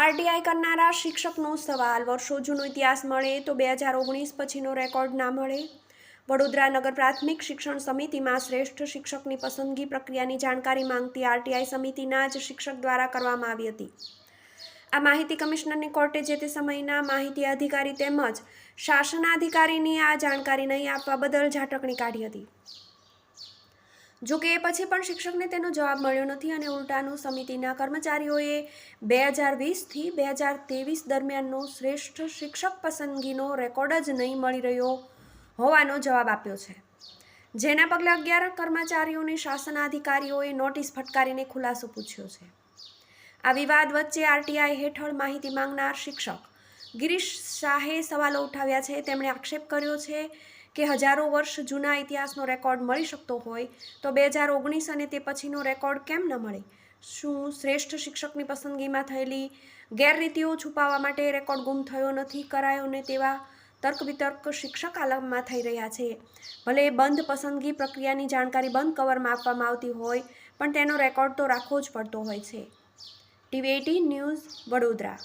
RTI કરનારા શિક્ષકનો સવાલ. વર્ષો જૂનો ઇતિહાસ મળે તો 2019 પછીનો રેકોર્ડ ના મળે. વડોદરા નગર પ્રાથમિક શિક્ષણ સમિતિમાં શ્રેષ્ઠ શિક્ષકની પસંદગી પ્રક્રિયાની જાણકારી માંગતી આરટીઆઈ સમિતિના જ શિક્ષક દ્વારા કરવામાં આવી હતી. આ માહિતી કમિશનરની કોર્ટે જે તે સમયના માહિતી અધિકારી તેમજ શાસનાધિકારીની આ જાણકારી નહીં આપવા બદલ ઝાટકણી કાઢી હતી. જોકે એ પછી પણ શિક્ષકને તેનો જવાબ મળ્યો નથી અને ઉલટાનું સમિતિના કર્મચારીઓએ 2020થી 2023 દરમિયાનનો શ્રેષ્ઠ શિક્ષક પસંદગીનો રેકોર્ડ જ નહીં મળી રહ્યો હોવાનો જવાબ આપ્યો છે. જેના પગલે 11 કર્મચારીઓને શાસનાધિકારીઓએ નોટિસ ફટકારીને ખુલાસો પૂછ્યો છે. આ વિવાદ વચ્ચે આરટીઆઈ હેઠળ માહિતી માંગનાર શિક્ષક ગિરીશ શાહે સવાલો ઉઠાવ્યા છે. તેમણે આક્ષેપ કર્યો છે કે હજારો વર્ષ જૂના ઇતિહાસનો રેકોર્ડ મળી શકતો હોય તો 2019 અને તે પછીનો રેકોર્ડ કેમ ન મળે? શું શ્રેષ્ઠ શિક્ષકની પસંદગીમાં થયેલી ગેરરીતિઓ છુપાવવા માટે રેકોર્ડ ગુમ થયો નથી કરાયો ને તેવા તર્ક વિતર્ક શિક્ષક આલમમાં થઈ રહ્યા છે. ભલે બંધ પસંદગી પ્રક્રિયાની જાણકારી બંધ કવરમાં આપવામાં આવતી હોય પણ તેનો રેકોર્ડ તો રાખવો જ પડતો હોય છે. TV18 news, Vadodara.